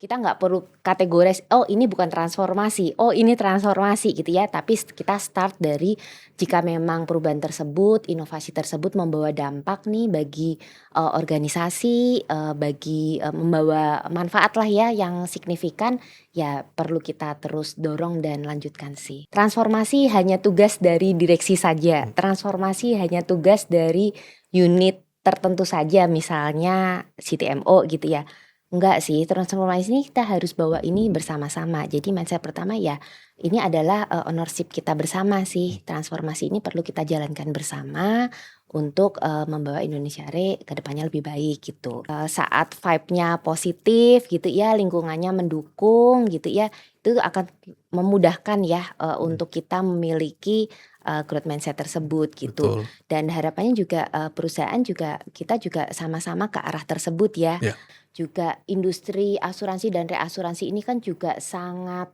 Kita nggak perlu kategorize, oh ini bukan transformasi, oh ini transformasi gitu ya. Tapi kita start dari jika memang perubahan tersebut, inovasi tersebut membawa dampak nih bagi organisasi, bagi membawa manfaat lah ya yang signifikan, ya perlu kita terus dorong dan lanjutkan sih. Transformasi hanya tugas dari direksi saja, transformasi hanya tugas dari unit tertentu saja, misalnya CTMO gitu ya. Enggak sih, transformasi ini kita harus bawa ini bersama-sama. Jadi mindset pertama ya, ini adalah ownership kita bersama sih. Transformasi ini perlu kita jalankan bersama untuk membawa Indonesia Re ke depannya lebih baik gitu. Saat vibe-nya positif gitu ya, lingkungannya mendukung gitu ya, itu akan memudahkan ya untuk kita memiliki growth mindset tersebut gitu. Betul. Dan harapannya juga perusahaan juga kita juga sama-sama ke arah tersebut ya. Ya. Juga industri asuransi dan reasuransi ini kan juga sangat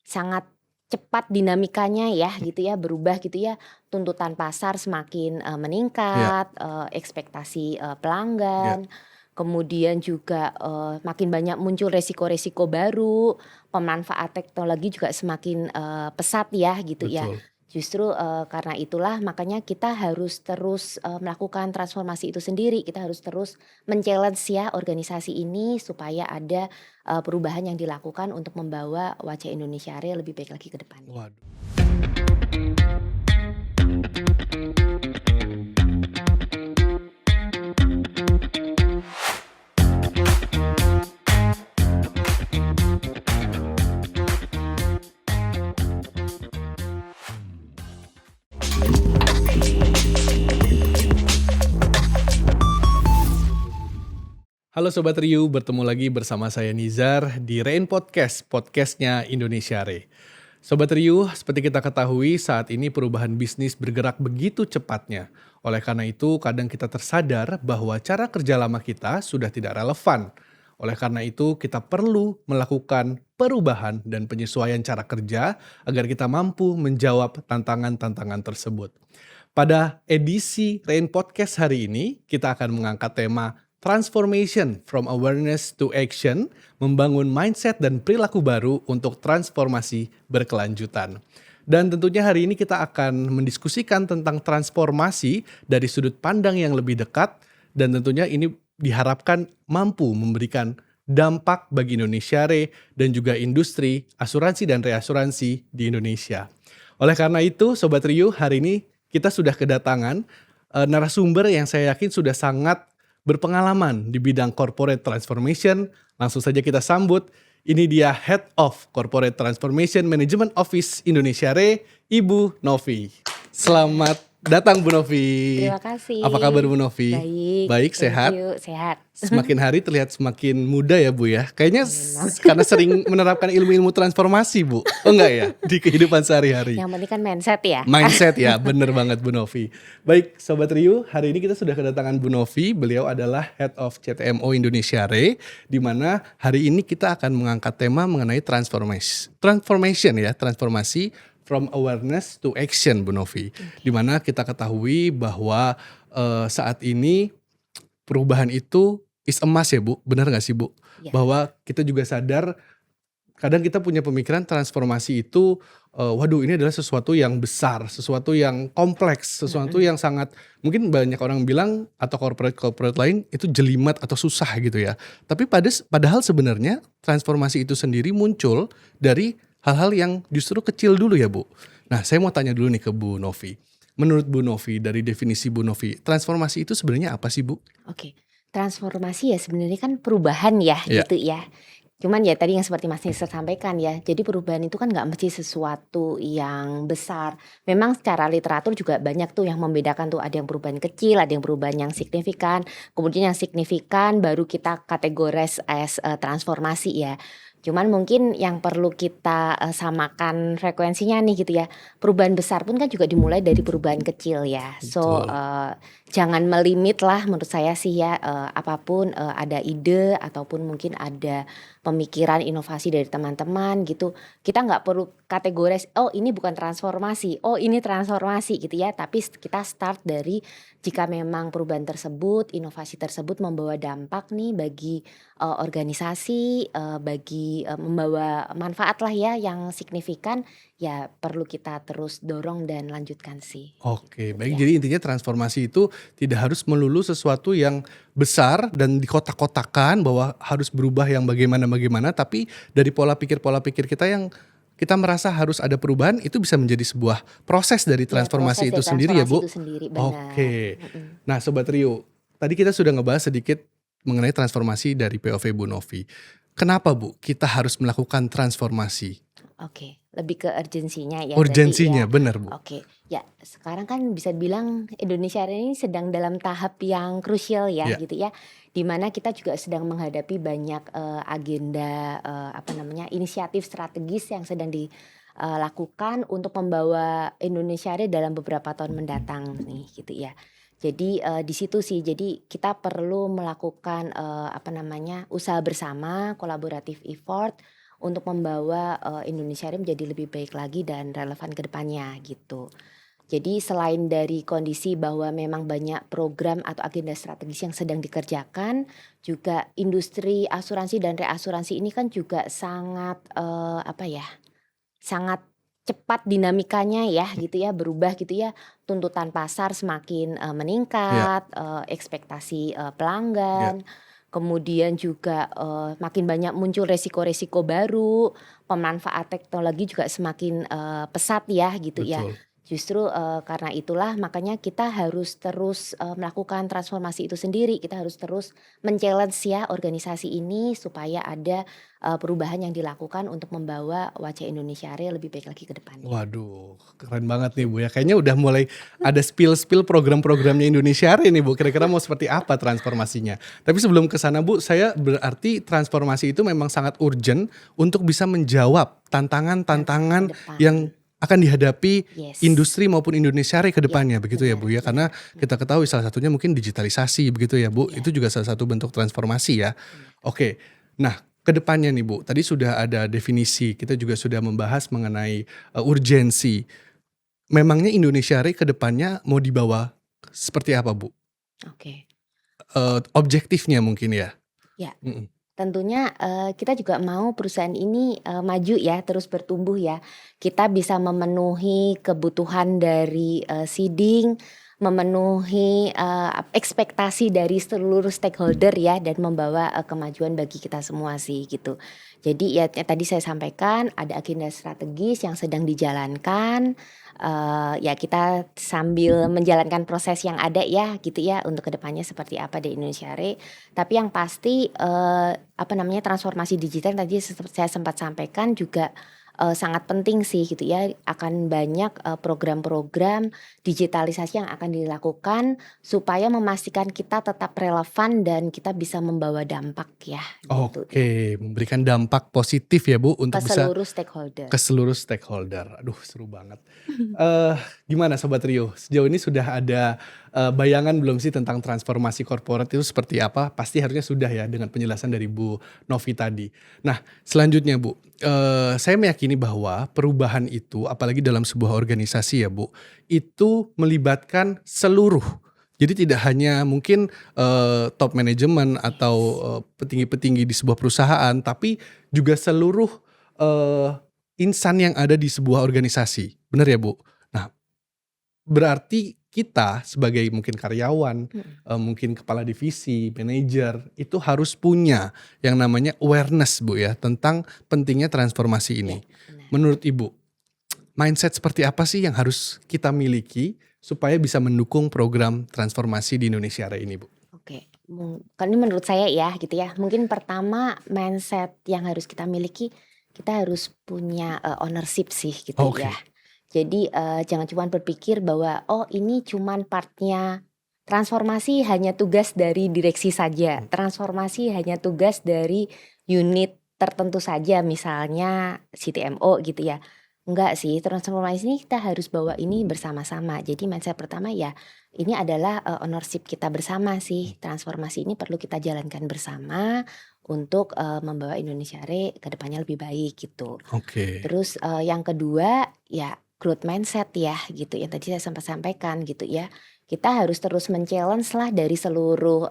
sangat cepat dinamikanya ya gitu ya, berubah gitu ya. Tuntutan pasar semakin meningkat, ekspektasi pelanggan. Kemudian juga makin banyak muncul resiko-resiko baru, pemanfaat teknologi juga semakin pesat ya gitu ya. Betul. Justru karena itulah makanya kita harus terus melakukan transformasi itu sendiri. Kita harus terus men-challenge ya organisasi ini supaya ada perubahan yang dilakukan untuk membawa wajah Indonesia Re lebih baik lagi ke depannya. Waduh. Halo Sobat Riu, bertemu lagi bersama saya Nizar di Rain Podcast, podcastnya Indonesia Re. Sobat Riu, seperti kita ketahui saat ini perubahan bisnis bergerak begitu cepatnya. Oleh karena itu kadang kita tersadar bahwa cara kerja lama kita sudah tidak relevan. Oleh karena itu kita perlu melakukan perubahan dan penyesuaian cara kerja agar kita mampu menjawab tantangan-tantangan tersebut. Pada edisi Rain Podcast hari ini kita akan mengangkat tema Transformation from Awareness to Action, membangun mindset dan perilaku baru untuk transformasi berkelanjutan. Dan tentunya hari ini kita akan mendiskusikan tentang transformasi dari sudut pandang yang lebih dekat dan tentunya ini diharapkan mampu memberikan dampak bagi Indonesia Re dan juga industri asuransi dan reasuransi di Indonesia. Oleh karena itu, Sobat Riu, hari ini kita sudah kedatangan narasumber yang saya yakin sudah sangat berpengalaman di bidang corporate transformation. Langsung saja kita sambut. Ini dia Head of Corporate Transformation Management Office Indonesia Re, Ibu Novi. Selamat datang Bu Novi. Terima kasih. Apa kabar Bu Novi? Baik, sehat? Sehat. Semakin hari terlihat semakin muda ya Bu ya. Kayaknya karena sering menerapkan ilmu-ilmu transformasi Bu. Oh enggak ya? Di kehidupan sehari-hari. Yang penting kan mindset ya. Mindset ya, bener banget Bu Novi. Baik Sobat Riu, hari ini kita sudah kedatangan Bu Novi. Beliau adalah Head of CTMO Indonesia Re, di mana hari ini kita akan mengangkat tema mengenai transformation ya, transformasi from awareness to action Bu Novi. Di mana kita ketahui bahwa saat ini perubahan itu is emas ya Bu, benar gak sih Bu? Ya. Bahwa kita juga sadar kadang kita punya pemikiran transformasi itu waduh ini adalah sesuatu yang besar, sesuatu yang kompleks, sesuatu yang sangat mungkin banyak orang bilang atau corporate lain itu jelimet atau susah gitu ya. Tapi padahal sebenarnya transformasi itu sendiri muncul dari hal-hal yang justru kecil dulu ya Bu. Nah saya mau tanya dulu nih ke Bu Novi. Menurut Bu Novi, dari definisi Bu Novi, transformasi itu sebenarnya apa sih Bu? Oke, transformasi ya sebenarnya kan perubahan ya gitu ya. Cuman ya tadi yang seperti Mas Nisa sampaikan ya, jadi perubahan itu kan nggak mesti sesuatu yang besar. Memang secara literatur juga banyak tuh yang membedakan tuh, ada yang perubahan kecil, ada yang perubahan yang signifikan. Kemudian yang signifikan baru kita kategorize as transformasi ya. Cuman mungkin yang perlu kita, samakan frekuensinya nih gitu ya, perubahan besar pun kan juga dimulai dari perubahan kecil ya. So, Betul. jangan melimit lah menurut saya sih ya, apa ada ide ataupun mungkin ada pemikiran inovasi dari teman-teman gitu, kita nggak perlu kategorize, "Oh ini bukan transformasi, oh ini transformasi," gitu ya. Tapi kita start dari jika memang perubahan tersebut, inovasi tersebut membawa dampak nih bagi organisasi, membawa manfaat lah ya yang signifikan, ya perlu kita terus dorong dan lanjutkan sih, Oke, gitu baik. ya. Jadi intinya transformasi itu tidak harus melulu sesuatu yang besar dan dikotak-kotakan bahwa harus berubah yang bagaimana-bagaimana, tapi dari pola pikir kita yang kita merasa harus ada perubahan, itu bisa menjadi sebuah proses dari Ya proses transformasi itu dari sendiri ya, transformasi Bu? itu sendiri, benar, Oke. mhm, Nah, Sobat Rio, tadi kita sudah ngebahas sedikit mengenai transformasi dari POV Bu Novi. Kenapa, Bu, kita harus melakukan transformasi? oke. Lebih ke urgensinya ya berarti Urgensinya, ya. benar, Bu. Oke, ya sekarang kan bisa bilang Indonesia ini sedang dalam tahap yang krusial ya Ya, gitu ya, di mana kita juga sedang menghadapi banyak, agenda, inisiatif strategis yang sedang dilakukan untuk membawa Indonesia Raya dalam beberapa tahun mendatang nih gitu ya. Jadi, di situ sih, jadi kita perlu melakukan, usaha bersama, collaborative effort untuk membawa, Indonesia Raya menjadi lebih baik lagi dan relevan ke depannya gitu. Jadi selain dari kondisi bahwa memang banyak program atau agenda strategis yang sedang dikerjakan, juga industri asuransi dan reasuransi ini kan juga sangat, sangat cepat dinamikanya ya gitu ya, berubah gitu ya. Tuntutan pasar semakin, ya, meningkat, ekspektasi, ya, pelanggan, kemudian juga, makin banyak muncul resiko-resiko baru, pemanfaat teknologi juga semakin, pesat ya gitu ya. betul. Justru, karena itulah makanya kita harus terus, melakukan transformasi itu sendiri, kita harus terus men-challenge ya organisasi ini supaya ada perubahan yang dilakukan untuk membawa wajah Indonesia Raya lebih baik lagi ke depannya, Waduh, keren banget nih, Bu, ya. gitu. Kayaknya udah mulai ada spill-spill program-programnya Indonesia Raya nih, Bu. Kira-kira mau seperti apa transformasinya? Tapi sebelum ke sana, Bu, saya berarti transformasi itu memang sangat urgent untuk bisa menjawab Tantangan ke tantangan-tantangan depan, yang akan dihadapi yes, industri maupun Indonesia Raya ke ya depannya, begitu ya, benar Bu, ya? Karena benar, kita ketahui salah satunya mungkin digitalisasi, begitu ya, Bu? iya Itu juga salah satu bentuk transformasi ya. benar, Oke. Nah, ke depannya nih, Bu, tadi sudah ada definisi, kita juga sudah membahas mengenai, urgensi. Memangnya Indonesia Raya ke depannya mau dibawa seperti apa, Bu? oke. Objektifnya mungkin ya? Ya Mhm, tentunya, kita juga mau perusahaan ini, maju ya, terus bertumbuh ya. Kita bisa memenuhi kebutuhan dari, seeding, memenuhi, ekspektasi dari seluruh stakeholder ya dan membawa, kemajuan bagi kita semua sih gitu. Jadi ya tadi saya sampaikan ada agenda strategis yang sedang dijalankan, ya kita sambil menjalankan proses yang ada ya gitu ya untuk kedepannya seperti apa di Indonesia Re. Tapi yang pasti, transformasi digital tadi saya sempat sampaikan juga, sangat penting sih gitu ya, akan banyak, program-program digitalisasi yang akan dilakukan supaya memastikan kita tetap relevan dan kita bisa membawa dampak ya gitu, oke, memberikan dampak positif ya, Bu, ke untuk bisa seluruh stakeholder. ke seluruh stakeholder. Aduh, seru banget. Eee, Gimana Sobat Rio, sejauh ini sudah ada, bayangan belum sih tentang transformasi korporat itu seperti apa? Pasti harusnya sudah ya dengan penjelasan dari Bu Novi tadi. Nah, selanjutnya Bu, saya meyakini bahwa perubahan itu apalagi dalam sebuah organisasi ya Bu, itu melibatkan seluruh. Jadi tidak hanya mungkin, top manajemen atau, Yes, petinggi-petinggi di sebuah perusahaan, tapi juga seluruh, eee, insan yang ada di sebuah organisasi, bener ya, Bu? Nah, berarti kita sebagai mungkin karyawan, mhm, mungkin kepala divisi, manajer, itu harus punya yang namanya awareness, Bu, ya, tentang pentingnya transformasi iya ini. benar. Menurut Ibu, mindset seperti apa sih yang harus kita miliki supaya bisa mendukung program transformasi di Indonesia Raya ini, Bu? Oke, kan ini menurut saya ya gitu ya, mungkin pertama mindset yang harus kita miliki, kita harus punya, ownership sih gitu ya. Oke, Jadi, jangan cuman berpikir bahwa, "Oh ini cuman part-nya transformasi hanya tugas dari direksi saja, mmm, transformasi hanya tugas dari unit tertentu saja misalnya CTMO gitu ya. Enggak sih, transformasi ini kita harus bawa ini bersama-sama. Jadi mindset pertama ya ini adalah, ownership kita bersama sih. Transformasi ini perlu kita jalankan bersama untuk, membawa Indonesia Re ke depannya lebih baik gitu. Oke. Terus, yang kedua ya growth mindset ya gitu yang tadi saya sempat sampaikan gitu ya. Kita harus terus men-challenge lah dari seluruh,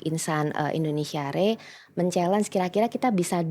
insan, Indonesia Re, men-challenge kira-kira kita bisa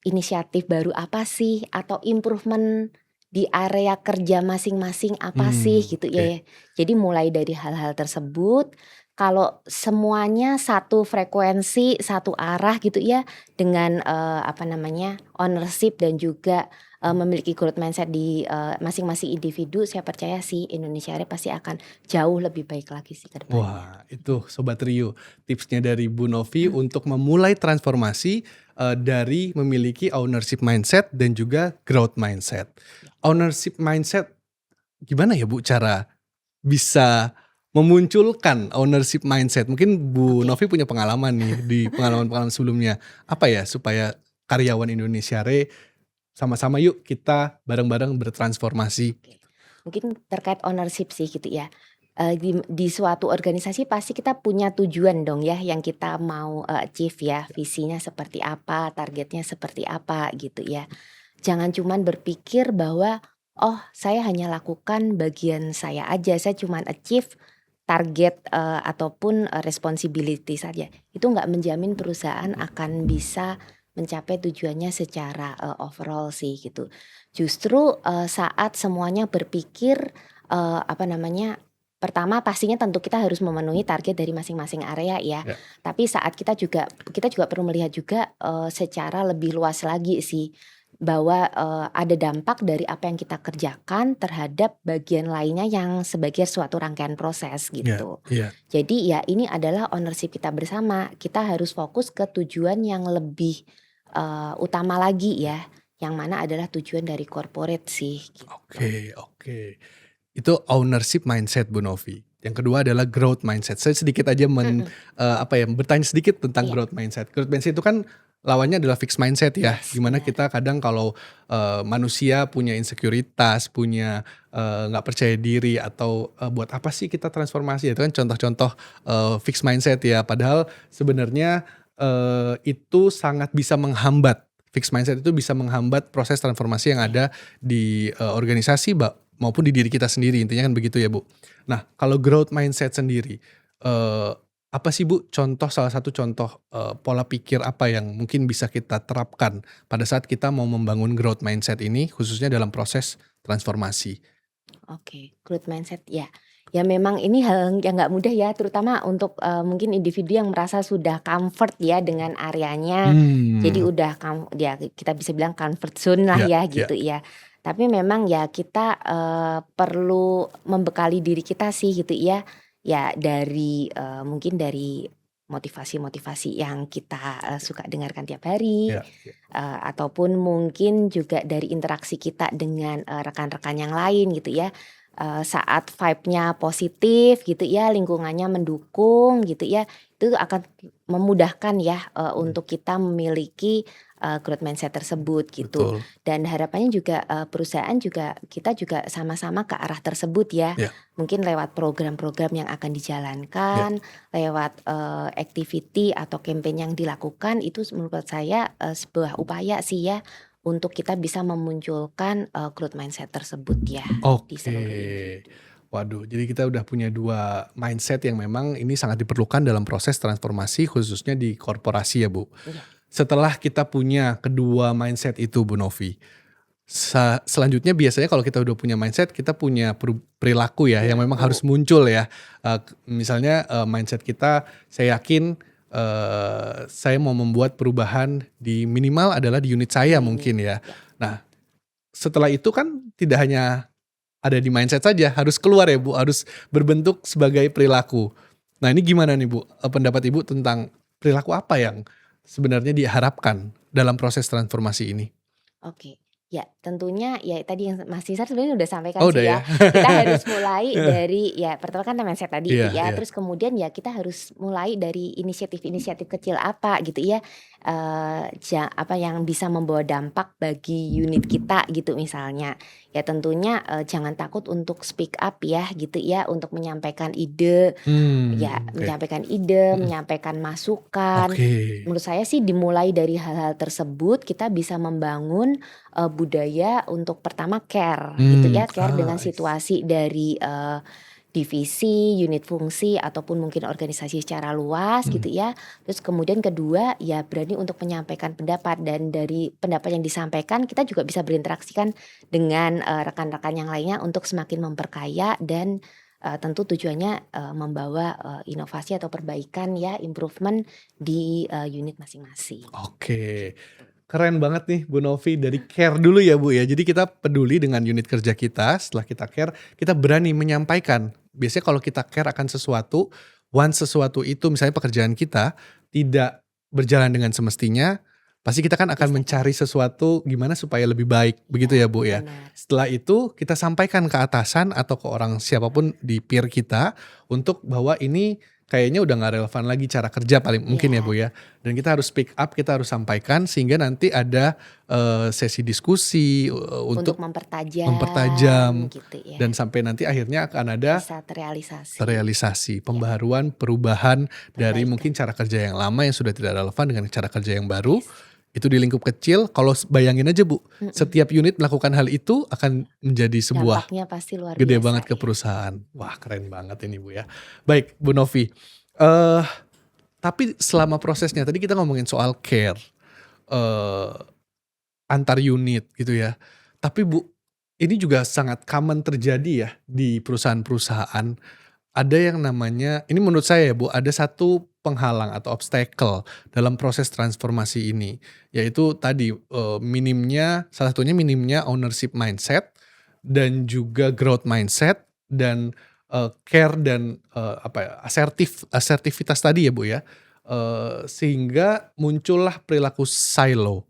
inisiatif baru apa sih atau improvement di area kerja masing-masing apa sih gitu Oke. ya. Jadi mulai dari hal-hal tersebut, kalau semuanya satu frekuensi, satu arah gitu ya dengan, apa namanya, ownership dan juga, memiliki growth mindset di, masing-masing individu, saya percaya sih Indonesia Raya pasti akan jauh lebih baik lagi sih ke depannya. Wah, itu Sobat Rio, tipsnya dari Bu Novi untuk memulai transformasi, dari memiliki ownership mindset dan juga growth mindset. Ya, Ownership mindset gimana ya Bu cara bisa memunculkan ownership mindset? Mungkin Bu oke Novi punya pengalaman nih di pengalaman-pengalaman sebelumnya. Apa ya supaya karyawan Indonesia Re sama-sama yuk kita bareng-bareng bertransformasi. oke. Mungkin terkait ownership sih gitu ya. Di suatu organisasi pasti kita punya tujuan dong ya yang kita mau, achieve ya, visinya seperti apa, targetnya seperti apa gitu ya. Jangan cuman berpikir bahwa, "Oh saya hanya lakukan bagian saya aja, saya cuman achieve target, ataupun, responsibility saja." Itu nggak menjamin perusahaan akan bisa mencapai tujuannya secara, overall sih gitu. Justru, saat semuanya berpikir, apa namanya, pertama pastinya tentu kita harus memenuhi target dari masing-masing area ya. Ya. Tapi saat kita juga perlu melihat juga, secara lebih luas lagi sih, bahwa, ada dampak dari apa yang kita kerjakan terhadap bagian lainnya yang sebagai suatu rangkaian proses Iya, gitu. iya. Jadi ya ini adalah ownership kita bersama, kita harus fokus ke tujuan yang lebih, utama lagi ya, yang mana adalah tujuan dari corporate sih gitu. Oke, oke. Itu ownership mindset Bu Novi. Yang kedua adalah growth mindset. Saya sedikit aja Mhm, bertanya sedikit tentang iya, growth mindset. Growth mindset itu kan lawannya adalah fixed mindset ya, yes dimana benar, kita kadang kalau, manusia punya insekuritas, punya, nggak percaya diri atau, buat apa sih kita transformasi, itu kan contoh-contoh, fixed mindset ya. Padahal sebenarnya, itu sangat bisa menghambat, fixed mindset itu bisa menghambat proses transformasi yang iya, ada di, organisasi maupun di diri kita sendiri, intinya kan begitu ya, Bu. Nah, kalau growth mindset sendiri, apa sih, Bu, salah satu contoh, pola pikir apa yang mungkin bisa kita terapkan pada saat kita mau membangun growth mindset ini, khususnya dalam proses transformasi? oke, growth mindset ya. Ya memang ini hal yang nggak mudah ya terutama untuk, mungkin individu yang merasa sudah comfort ya dengan areanya, jadi Hmm, udah ya kita bisa bilang comfort zone lah ya, ya ya, gitu ya. Tapi memang ya kita, perlu membekali diri kita sih gitu ya, ya dari, mungkin dari motivasi-motivasi yang kita, suka dengarkan tiap hari, ya, ya, ataupun mungkin juga dari interaksi kita dengan, rekan-rekan yang lain gitu ya. Saat vibe-nya positif gitu ya, lingkungannya mendukung gitu ya, itu akan memudahkan ya, untuk kita memiliki, growth mindset tersebut gitu. betul, Dan harapannya juga, perusahaan juga kita juga sama-sama ke arah tersebut ya. ya, Mungkin lewat program-program yang akan ya. dijalankan, lewat, activity atau campaign yang dilakukan itu menurut saya, sebuah upaya sih ya, untuk kita bisa memunculkan, growth mindset tersebut ya, di Oke. seluruh individu. Waduh, jadi kita udah punya 2 mindset yang memang ini sangat diperlukan dalam proses transformasi khususnya di korporasi ya, Bu. Iya, Setelah kita punya kedua mindset itu Bu Novi, selanjutnya biasanya kalau kita udah punya mindset, kita punya perilaku ya yang memang perilaku. harus muncul ya. Misalnya, mindset kita, saya yakin, saya mau membuat perubahan di minimal adalah di unit saya Di unit, mungkin ya. ya. Nah, setelah itu kan tidak hanya ada di mindset saja, harus keluar ya Bu, harus berbentuk sebagai perilaku. Nah ini gimana nih Bu, pendapat Ibu tentang perilaku apa yang sebenarnya diharapkan dalam proses transformasi ini? Oke. Ya, tentunya ya tadi yang Mas Nisar sebenarnya udah sampaikan Oh udah sih ya? ya. Kita harus mulai dari ya pertama kan mindset tadi itu Iya, ya, iya. terus kemudian ya kita harus mulai dari inisiatif-inisiatif kecil apa gitu ya. yang bisa membawa dampak bagi unit kita gitu misalnya. Ya tentunya, jangan takut untuk speak up ya gitu ya, untuk menyampaikan ide, ya Oke. menyampaikan ide, Mhm. menyampaikan masukan. Oke. Menurut saya sih dimulai dari hal-hal tersebut kita bisa membangun, budaya untuk pertama care gitu ya, care dengan I see. situasi dari, divisi, unit fungsi, ataupun mungkin organisasi secara luas Mhm. gitu ya. Terus kemudian kedua, ya berani untuk menyampaikan pendapat dan dari pendapat yang disampaikan kita juga bisa berinteraksikan dengan, rekan-rekan yang lainnya untuk semakin memperkaya dan, tentu tujuannya, membawa, inovasi atau perbaikan ya, improvement di, unit masing-masing, Oke. gitu. Keren banget nih Bu Novi, dari care dulu ya Bu ya. Jadi kita peduli dengan unit kerja kita, setelah kita care, kita berani menyampaikan. Biasanya kalau kita care akan sesuatu, once sesuatu itu misalnya pekerjaan kita tidak berjalan dengan semestinya, pasti kita kan akan Biasanya, mencari sesuatu gimana supaya lebih baik, iya begitu ya Bu ya. benar, Setelah itu kita sampaikan ke atasan atau ke orang siapapun di peer kita untuk bahwa ini kayaknya udah nggak relevan lagi cara kerja paling mungkin ya Bu iya, ya. Dan kita harus speak up, kita harus sampaikan sehingga nanti ada, sesi diskusi, untuk untuk mempertajam mempertajam gitu ya, dan sampai nanti akhirnya akan ada bisa terrealisasi, terrealisasi, ya pembaharuan, perubahan dari mungkin perbaikan, cara kerja yang lama yang sudah tidak relevan dengan cara kerja yang baru, yes, itu di lingkup kecil kalau bayangin aja Bu, mhm, setiap unit melakukan hal itu akan menjadi sebuah dampaknya pasti luar gede biasa banget ke ya. perusahaan. Wah keren banget ini Bu ya. Baik Bu Novi, eee, tapi selama prosesnya tadi kita ngomongin soal care, eee antar unit gitu ya. Tapi Bu, ini juga sangat common terjadi ya di perusahaan-perusahaan. Ada yang namanya ini menurut saya ya Bu, ada satu penghalang atau obstacle dalam proses transformasi ini, yaitu tadi, salah satunya minimnya ownership mindset dan juga growth mindset dan, care dan, asertivitas tadi ya Bu ya, sehingga muncullah perilaku silo.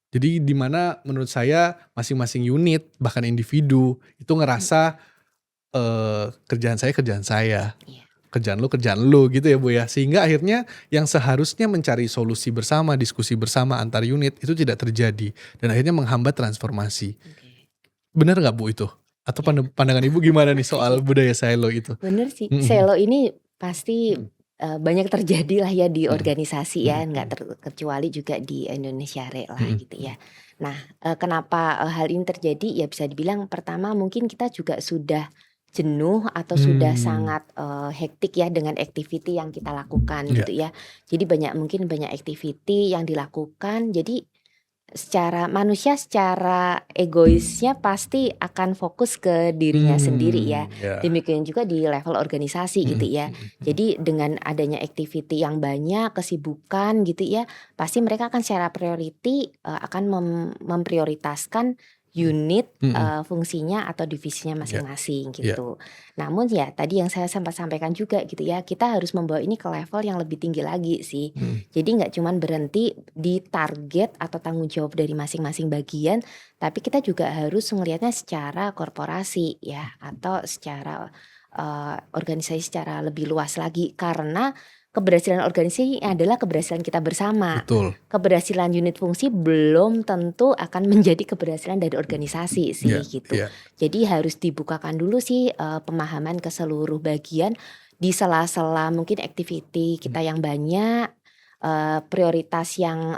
Jadi di mana menurut saya masing-masing unit, bahkan individu itu Mhm, ngerasa, kerjaan saya, iya, kerjaan lu gitu ya, Bu, ya. Sehingga akhirnya yang seharusnya mencari solusi bersama, diskusi bersama antar unit itu tidak terjadi dan akhirnya menghambat transformasi. oke, Bener nggak, Bu, itu? Atau ya, pandangan Ibu gimana nih soal iya. budaya silo itu? Bener sih, Mhm mhm. selo ini pasti, Mhm banyak terjadi lah ya di mhm. organisasi ya, Mhm nggak mhm. terkecuali juga di Indonesia Re lah Mhm gitu ya. mhm. Nah, kenapa, hal ini terjadi, ya bisa dibilang pertama mungkin kita juga sudah jenuh atau sudah Mmm, sangat, hektik ya dengan activity yang kita lakukan iya. gitu ya. Jadi mungkin banyak activity yang dilakukan, jadi secara egoisnya pasti akan fokus ke dirinya sendiri ya. Ya. Demikian juga di level organisasi gitu Mhm ya. mhm mhm. Jadi dengan adanya activity yang banyak, kesibukan gitu ya, pasti mereka akan secara priority, akan memprioritaskan unit, Mhm. fungsinya atau divisinya Iya masing-masing iya. gitu. Namun ya tadi yang saya sempat sampaikan juga gitu ya, kita harus membawa ini ke level yang lebih tinggi lagi sih. Mhm. Jadi nggak cuman berhenti di target atau tanggung jawab dari masing-masing bagian, tapi kita juga harus melihatnya secara korporasi ya, atau secara, organisasi secara lebih luas lagi. Karena keberhasilan organisasi adalah keberhasilan kita bersama. Betul. Keberhasilan unit fungsi belum tentu akan menjadi keberhasilan dari organisasi Iya sih gitu. iya. Jadi harus dibukakan dulu sih, pemahaman ke seluruh bagian di sela-sela mungkin activity Mhm kita yang banyak, prioritas yang,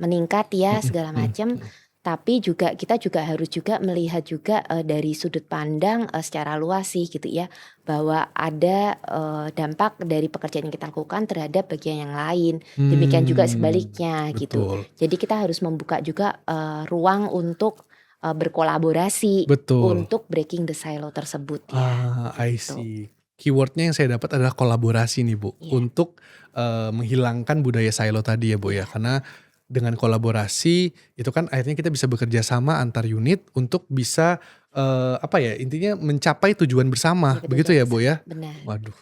meningkat ya mhm segala mhm macam, mhm. tapi juga kita juga harus juga melihat juga, dari sudut pandang, secara luas sih gitu ya, bahwa ada, dampak dari pekerjaan yang kita lakukan terhadap bagian yang lain, demikian juga sebaliknya gitu. Betul Jadi kita harus membuka juga, ruang untuk, berkolaborasi betul. untuk breaking the silo tersebut ya, I gitu. see. Keyword-nya yang saya dapat adalah kolaborasi nih, Bu, Iya untuk, menghilangkan budaya silo tadi ya, Bu, ya. iya, Karena benar. dengan kolaborasi itu kan akhirnya kita bisa bekerja sama antar unit untuk bisa, intinya mencapai tujuan bersama, Mencapai begitu tujuan ya, Bu, bersama, ya? benar. Waduh,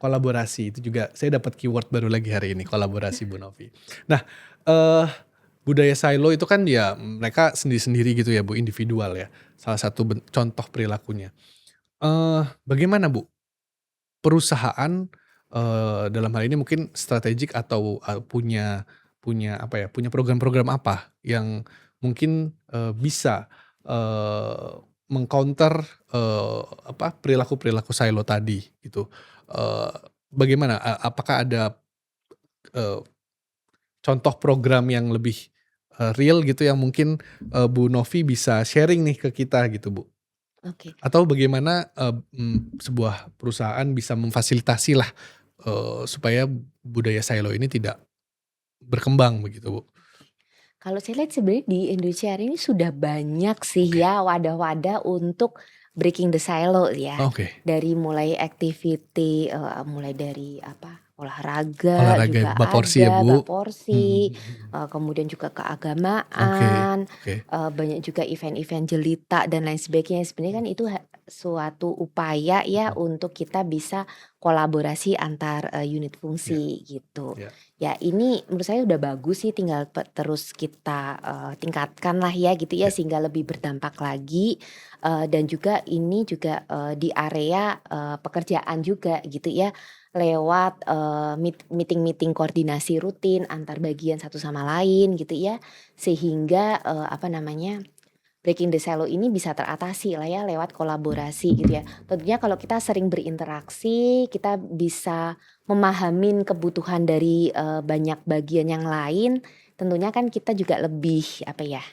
kolaborasi itu juga saya dapat keyword baru lagi hari ini, kolaborasi, Bu Novi. Nah, eee, budaya silo itu kan ya mereka sendiri-sendiri gitu ya, Bu, individual ya, salah satu contoh perilakunya. Bagaimana Bu, perusahaan, dalam hal ini mungkin strategik atau, punya punya apa ya, punya program-program apa yang mungkin, bisa, meng-counter, apa, perilaku-perilaku silo tadi gitu. Eee, Bagaimana, apakah ada, eee, contoh program yang lebih, real gitu yang mungkin, Bu Novi bisa sharing nih ke kita gitu, Bu? Oke. Atau bagaimana, sebuah perusahaan bisa memfasilitasi lah, supaya budaya silo ini tidak berkembang begitu, Bu? Kalau saya lihat sebenarnya di Indonesia hari ini sudah banyak sih Oke. ya wadah-wadah untuk breaking the silo ya. Oke. Dari mulai activity, mulai dari apa, olahraga Olahraga juga bak porsi ya, ada, Bu? bak Mhm porsi, mhm. kemudian juga Oke keagamaan, oke. banyak juga event-event jelita dan lain sebagainya. Sebenarnya kan itu suatu upaya ya Mhm. untuk kita bisa kolaborasi antar, unit Iya fungsi gitu. iya. Ya ini menurut saya udah bagus sih tinggal terus kita, tingkatkan lah ya gitu ya Iya. sehingga lebih berdampak lagi, dan juga ini juga, di area, pekerjaan juga gitu ya lewat, meeting-meeting koordinasi rutin antar bagian satu sama lain gitu ya sehingga, apa namanya, breaking the silo ini bisa teratasi lah ya lewat kolaborasi gitu ya. Tentunya kalau kita sering berinteraksi, kita bisa memahamin kebutuhan dari, banyak bagian yang lain, tentunya kan kita juga lebih apa ya,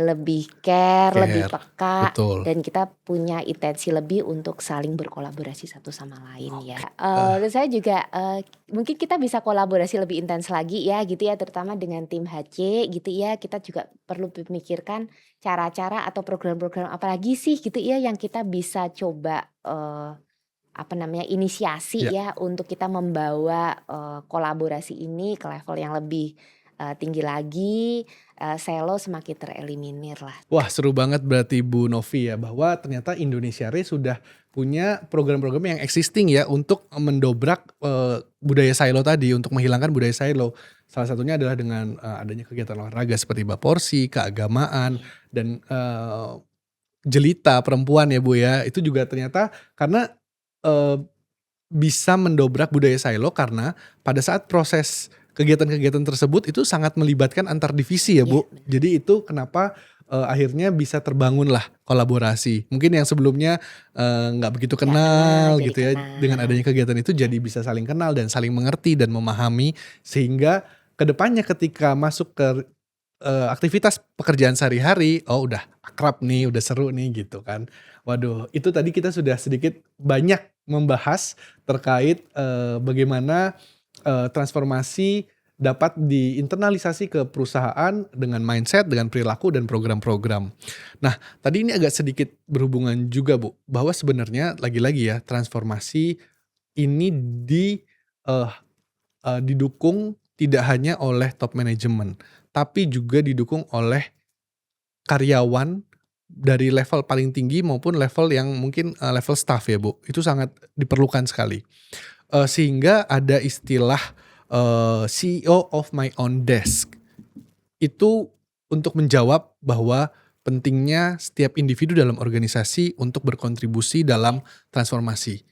lebih care, lebih Care, peka, betul. dan kita punya intensi lebih untuk saling berkolaborasi satu sama lain ya. Oke, eh, Menurut saya juga, mungkin kita bisa kolaborasi lebih intens lagi ya gitu ya, terutama dengan tim HC gitu ya. Kita juga perlu memikirkan cara-cara atau program-program apa lagi sih gitu ya yang kita bisa coba, apa namanya, inisiasi iya. ya untuk kita membawa, kolaborasi ini ke level yang lebih, tinggi lagi, selo semakin tereliminir lah. Wah, seru banget berarti Bu Novi ya, bahwa ternyata Indonesia Re sudah punya program-program yang existing ya untuk mendobrak, budaya silo tadi, untuk menghilangkan budaya silo. Salah satunya adalah dengan, adanya kegiatan olahraga seperti Bapporsi, keagamaan, Iya, dan, jelita perempuan ya, Bu, ya. Itu juga ternyata karena, eee, bisa mendobrak budaya silo karena pada saat proses kegiatan-kegiatan tersebut itu sangat melibatkan antar divisi ya, iya Bu. bener. Jadi itu kenapa, akhirnya bisa terbangunlah kolaborasi. Mungkin yang sebelumnya, nggak begitu Nggak kenal kenal jadi gitu ya, dengan kenal. adanya kegiatan itu Iya jadi bisa saling kenal dan saling mengerti dan memahami, sehingga kedepannya ketika masuk ke aktivitas pekerjaan sehari-hari, oh udah akrab nih, udah seru nih gitu kan. Waduh, itu tadi kita sudah sedikit banyak membahas terkait, bagaimana, transformasi dapat diinternalisasi ke perusahaan dengan mindset, dengan perilaku dan program-program. Nah, tadi ini agak sedikit berhubungan juga, Bu, bahwa sebenarnya lagi-lagi ya transformasi ini eee didukung tidak hanya oleh top manajemen, tapi juga didukung oleh karyawan dari level paling tinggi maupun level yang mungkin, level staff ya, Bu. Itu sangat diperlukan sekali. Sehingga ada istilah, CEO of my own desk. Itu untuk menjawab bahwa pentingnya setiap individu dalam organisasi untuk berkontribusi iya, dalam transformasi.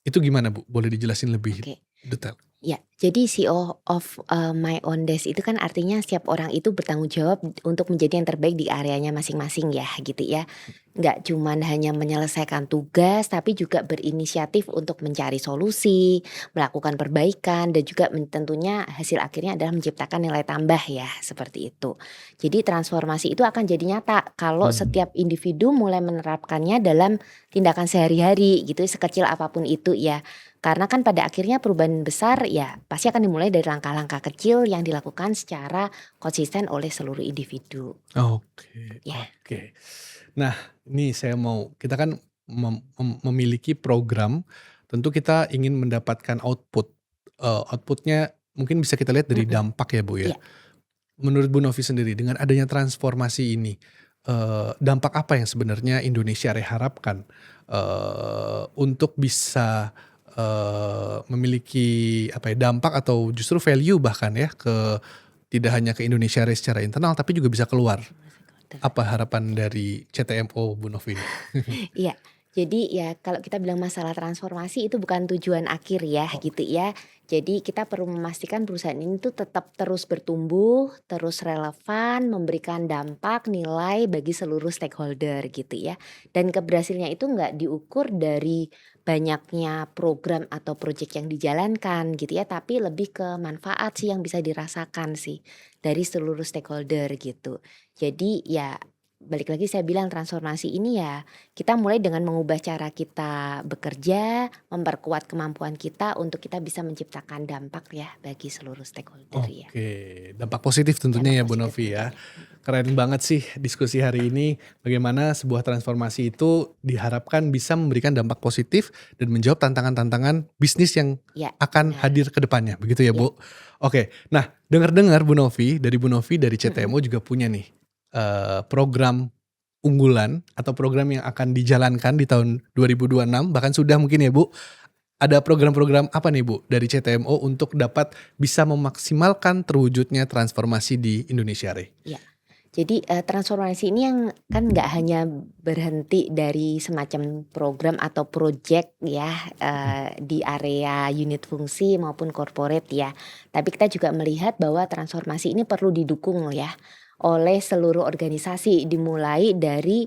Itu gimana, Bu? Boleh dijelasin lebih oke. detail? Ya, jadi CEO of, my own desk itu kan artinya setiap orang itu bertanggung jawab untuk menjadi yang terbaik di areanya masing-masing ya, gitu ya. Nggak cuman hanya menyelesaikan tugas, tapi juga berinisiatif untuk mencari solusi, melakukan perbaikan, dan juga tentunya hasil akhirnya adalah menciptakan nilai tambah ya, seperti itu. Jadi transformasi itu akan jadi nyata kalau Mhm. setiap individu mulai menerapkannya dalam tindakan sehari-hari gitu, sekecil apapun itu ya. Karena kan pada akhirnya perubahan besar ya pasti akan dimulai dari langkah-langkah kecil yang dilakukan secara konsisten oleh seluruh individu. Oke Ya, oke. Nah, ini saya mau kita kan memiliki program, tentu kita ingin mendapatkan output, output mungkin bisa kita lihat dari mhm, dampak ya, Bu, ya. iya, Menurut Bu Novi sendiri dengan adanya transformasi ini, dampak apa yang sebenarnya Indonesia Raya harapkan, untuk bisa, memiliki apa ya, dampak atau justru value bahkan ya tidak hanya ke Indonesia Raya secara internal tapi juga bisa keluar. Apa harapan dari CTMO Bu Novi ini? iya. Jadi ya kalau kita bilang masalah transformasi itu bukan tujuan akhir ya Oh, gitu ya. Jadi kita perlu memastikan perusahaan ini tuh tetap terus bertumbuh, terus relevan, memberikan dampak, nilai bagi seluruh stakeholder gitu ya. Dan keberhasilannya itu nggak diukur dari banyaknya program atau proyek yang dijalankan gitu ya, tapi lebih ke manfaat sih yang bisa dirasakan sih dari seluruh stakeholder gitu. Jadi ya balik lagi saya bilang transformasi ini ya kita mulai dengan mengubah cara kita bekerja, memperkuat kemampuan kita untuk kita bisa menciptakan dampak ya bagi seluruh stakeholder ya. oke. Dampak positif tentunya Dampak ya Bu positif Novi ya. tentunya. Keren banget sih diskusi hari ini, bagaimana sebuah transformasi itu diharapkan bisa memberikan dampak positif dan menjawab tantangan-tantangan bisnis yang Ya, akan benar. hadir ke depannya, begitu ya Ya. Bu? Oke, nah dengar-dengar Bu Novi dari Mhm. CTMO juga punya nih, program unggulan atau program yang akan dijalankan di tahun 2026 bahkan sudah mungkin ya Bu. Ada program-program apa nih Bu dari CTMO untuk dapat bisa memaksimalkan terwujudnya transformasi di Indonesia Re? Ya. Jadi, transformasi ini yang kan nggak hanya berhenti dari semacam program atau project ya, Mhm. di area unit fungsi maupun corporate ya. Tapi kita juga melihat bahwa transformasi ini perlu didukung ya, oleh seluruh organisasi dimulai dari,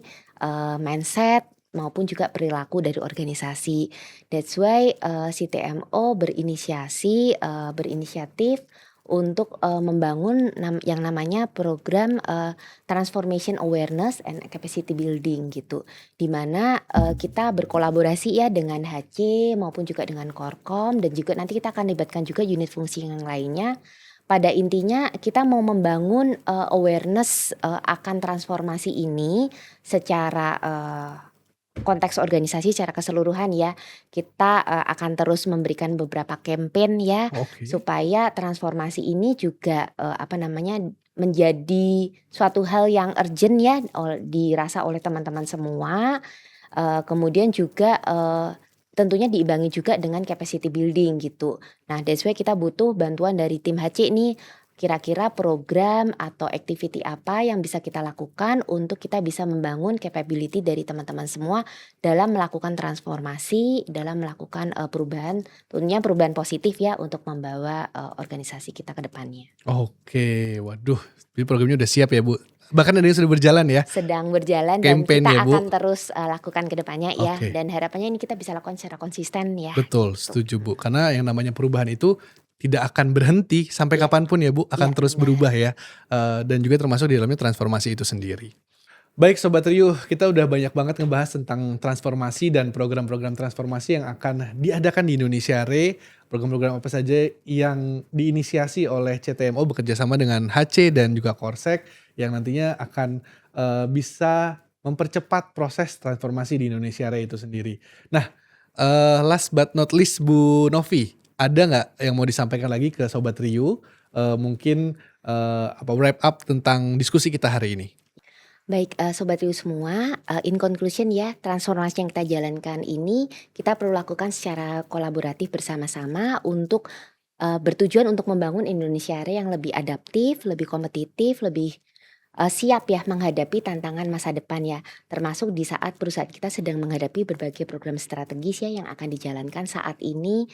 mindset maupun juga perilaku dari organisasi. That's why, si TMO berinisiatif untuk, membangun yang namanya program, transformation awareness and capacity building gitu. Di mana, kita berkolaborasi ya dengan HC maupun juga dengan Korkom dan juga nanti kita akan libatkan juga unit fungsi yang lainnya. Pada intinya kita mau membangun, awareness, akan transformasi ini secara, konteks organisasi secara keseluruhan ya. Kita, akan terus memberikan beberapa campaign ya, Oke. supaya transformasi ini juga, menjadi suatu hal yang urgent ya dirasa oleh teman-teman semua, kemudian juga, tentunya diimbangi juga dengan capacity building gitu. Nah that's why kita butuh bantuan dari tim HC nih, kira-kira program atau activity apa yang bisa kita lakukan untuk kita bisa membangun capability dari teman-teman semua dalam melakukan transformasi, dalam melakukan, perubahan, tentunya perubahan positif ya untuk membawa, organisasi kita ke depannya. Oke, waduh, jadi programnya udah siap ya Bu? Bahkan ada yang sudah berjalan ya, Sedang berjalan dan campaign kita ya Bu? akan terus, lakukan ke depannya ya Oke, dan harapannya ini kita bisa lakukan secara konsisten ya betul gitu. setuju Bu, karena yang namanya perubahan itu tidak akan berhenti sampai Iya, kapanpun ya Bu, akan iya terus benar. berubah ya, dan juga termasuk di dalamnya transformasi itu sendiri. Baik Sobat Riuh, kita udah banyak banget ngebahas tentang transformasi dan program-program transformasi yang akan diadakan di Indonesia Re. Program-program apa saja yang diinisiasi oleh CTMO bekerja sama dengan HC dan juga Korsek yang nantinya akan bisa mempercepat proses transformasi di Indonesia Re itu sendiri. Nah, last but not least Bu Novi, ada nggak yang mau disampaikan lagi ke Sobat Riuh? Mungkin wrap up tentang diskusi kita hari ini? Baik, Sobat Riu semua, in conclusion ya, transformasi yang kita jalankan ini kita perlu lakukan secara kolaboratif bersama-sama untuk, bertujuan untuk membangun Indonesia Raya yang lebih adaptif, lebih kompetitif, lebih, siap ya menghadapi tantangan masa depan ya. Termasuk di saat perusahaan kita sedang menghadapi berbagai program strategis ya yang akan dijalankan saat ini,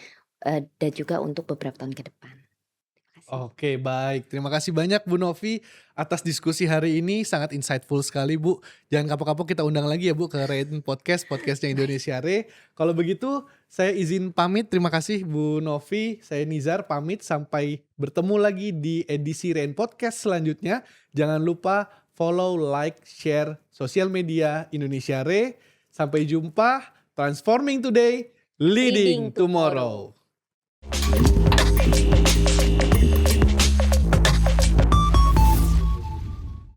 dan juga untuk beberapa tahun ke depan. Terima kasih. Oke, baik. Terima kasih banyak Bu Novi atas diskusi hari ini, sangat insightful sekali Bu. Jangan kapok-kapok kita undang lagi ya Bu ke Rain Podcast, podcastnya Baik. Indonesia Re. Kalau begitu saya izin pamit, terima kasih Bu Novi. Saya Nizar pamit, sampai bertemu lagi di edisi Rain Podcast selanjutnya. Jangan lupa follow, like, share sosial media Indonesia Re. Sampai jumpa, transforming today, leading Leading tomorrow. tomorrow.